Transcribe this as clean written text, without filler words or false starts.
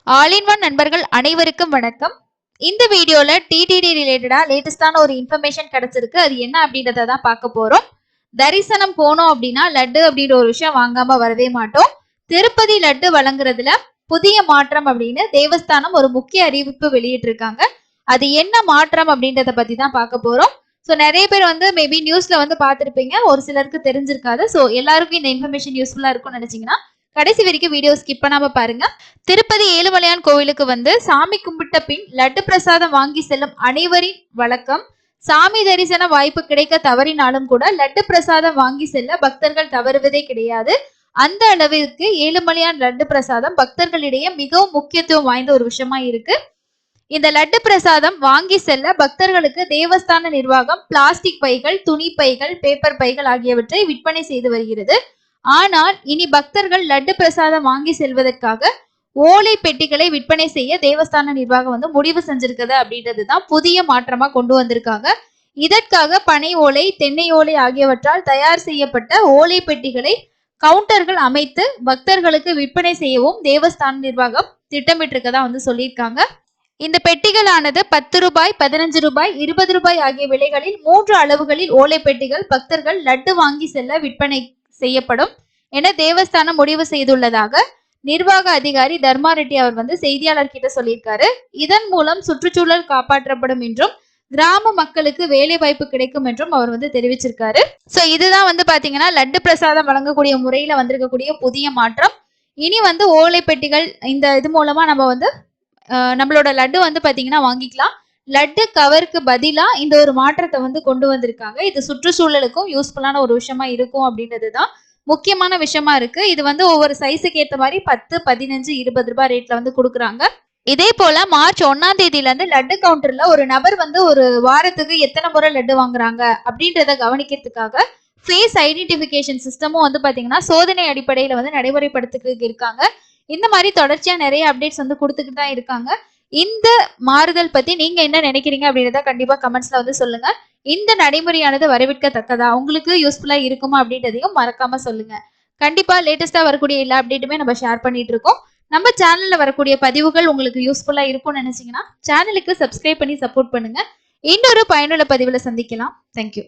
All in one நண்பர்கள் அனைவருக்கும் வணக்கம். இந்த வீடியோல டிடிடி ரிலேட்டடா லேட்டஸ்டான ஒரு இன்ஃபர்மேஷன் கிடைச்சிருக்கு. அது என்ன அப்படின்றத தான் பார்க்க போறோம். தரிசனம் போனோம் அப்படின்னா லட்டு அப்படின்ற ஒரு விஷயம் வாங்காம வரவே மாட்டோம். திருப்பதி லட்டு வழங்குறதுல புதிய மாற்றம் அப்படின்னு தேவஸ்தானம் ஒரு முக்கிய அறிவிப்பு வெளியிட்டு இருக்காங்க. அது என்ன மாற்றம் அப்படின்றத பத்தி தான் பார்க்க போறோம். ஸோ நிறைய பேர் வந்து மேபி நியூஸ்ல வந்து பார்த்துருப்பீங்க, ஒரு சிலருக்கு தெரிஞ்சிருக்காது. ஸோ எல்லாருக்கும் இந்த இன்ஃபர்மேஷன் யூஸ்ஃபுல்லா இருக்கும்னு நினைச்சீங்கன்னா கடைசி வரைக்கும் வீடியோ ஸ்கிப் பண்ணாம பாருங்க. திருப்பதி ஏழுமலையான் கோவிலுக்கு வந்து சாமி கும்பிட்ட பின் லட்டு பிரசாதம் வாங்கி செல்லும் அனைவரின் வழக்கம். சாமி தரிசன வாய்ப்பு கிடைக்க தவறினாலும் கூட லட்டு பிரசாதம் வாங்கி செல்ல பக்தர்கள் தவறுவதே கிடையாது. அந்த அளவிற்கு ஏழுமலையான் லட்டு பிரசாதம் பக்தர்களிடையே மிகவும் முக்கியத்துவம் வாய்ந்த ஒரு விஷயமா இருக்கு. இந்த லட்டு பிரசாதம் வாங்கி செல்ல பக்தர்களுக்கு தேவஸ்தான நிர்வாகம் பிளாஸ்டிக் பைகள், துணி பைகள், பேப்பர் பைகள் ஆகியவற்றை விற்பனை செய்து வருகிறது. ஆனால் இனி பக்தர்கள் லட்டு பிரசாதம் வாங்கி செல்வதற்காக ஓலை பெட்டிகளை விற்பனை செய்ய தேவஸ்தான நிர்வாகம் வந்து முடிவு செஞ்சிருக்குது அப்படின்றதுதான் புதிய மாற்றமா கொண்டு வந்திருக்காங்க. இதற்காக பனை ஓலை, தென்னை ஓலை ஆகியவற்றால் தயார் செய்யப்பட்ட ஓலை பெட்டிகளை கவுண்டர்கள் அமைத்து பக்தர்களுக்கு விற்பனை செய்யவும் தேவஸ்தான நிர்வாகம் திட்டமிட்டிருக்கதா வந்து சொல்லியிருக்காங்க. இந்த பெட்டிகளானது 10 ரூபாய், 15 ரூபாய், 20 ரூபாய் ஆகிய விலைகளில் 3 அளவுகளில் ஓலை பெட்டிகள் பக்தர்கள் லட்டு வாங்கி செல்ல விற்பனை செய்யப்படும் என தேவஸ்தானம் முடிவு செய்துள்ளதாக நிர்வாக அதிகாரி தர்மா ரெட்டி அவர் வந்து செய்தியாளர் கிட்ட சொல்லியிருக்காரு. இதன் மூலம் சுற்றுச்சூழல் காப்பாற்றப்படும் என்றும் கிராம மக்களுக்கு வேலை வாய்ப்பு கிடைக்கும் என்றும் அவர் வந்து தெரிவிச்சிருக்காரு. சோ இதுதான் வந்து பாத்தீங்கன்னா லட்டு பிரசாதம் வழங்கக்கூடிய முறையில வந்திருக்கக்கூடிய புதிய மாற்றம். இனி வந்து ஓலை பெட்டிகள் இந்த இது மூலமா நம்ம வந்து நம்மளோட லட்டு வந்து பாத்தீங்கன்னா வாங்கிக்கலாம். லட்டு கவருக்கு பதிலா இந்த ஒரு மாற்றத்தை வந்து கொண்டு வந்திருக்காங்க. இது சுற்றுச்சூழலுக்கும் யூஸ்ஃபுல்லான ஒரு விஷயமா இருக்கும் அப்படின்றதுதான் முக்கியமான விஷயமா இருக்கு. இது வந்து ஒவ்வொரு சைஸுக்கு ஏற்ற மாதிரி 10, 15, 20 ரூபாய் ரேட்ல வந்து கொடுக்குறாங்க. இதே போல மார்ச் 1ஆம் தேதியில இருந்து லட்டு கவுண்டர்ல ஒரு நபர் வந்து ஒரு வாரத்துக்கு எத்தனை முறை லட்டு வாங்குறாங்க அப்படின்றத கவனிக்கிறதுக்காக ஃபேஸ் ஐடென்டிபிகேஷன் சிஸ்டமும் வந்து பாத்தீங்கன்னா சோதனை அடிப்படையில வந்து நடைமுறைப்படுத்திட்டு இருக்காங்க. இந்த மாதிரி தொடர்ச்சியா நிறைய அப்டேட்ஸ் வந்து கொடுத்துக்கிட்டு தான் இருக்காங்க. இந்த மாறுதல் பத்தி நீங்க என்ன நினைக்கிறீங்க அப்படின்றத கண்டிப்பா கமெண்ட்ஸ்ல வந்து சொல்லுங்க. இந்த நடைமுறையானது வரவேற்கத்தக்கதா, உங்களுக்கு யூஸ்ஃபுல்லா இருக்குமா அப்படின்றதையும் மறக்காம சொல்லுங்க. கண்டிப்பா லேட்டஸ்டா வரக்கூடிய எல்லா அப்டேட்டுமே நம்ம ஷேர் பண்ணிட்டு இருக்கோம். நம்ம சேனல்ல வரக்கூடிய பதிவுகள் உங்களுக்கு யூஸ்ஃபுல்லா இருக்கும்னு நினைச்சீங்கன்னா சேனலுக்கு சப்ஸ்கிரைப் பண்ணி சப்போர்ட் பண்ணுங்க. இன்னொரு பயனுள்ள பதிவுல சந்திக்கலாம். தேங்க்யூ.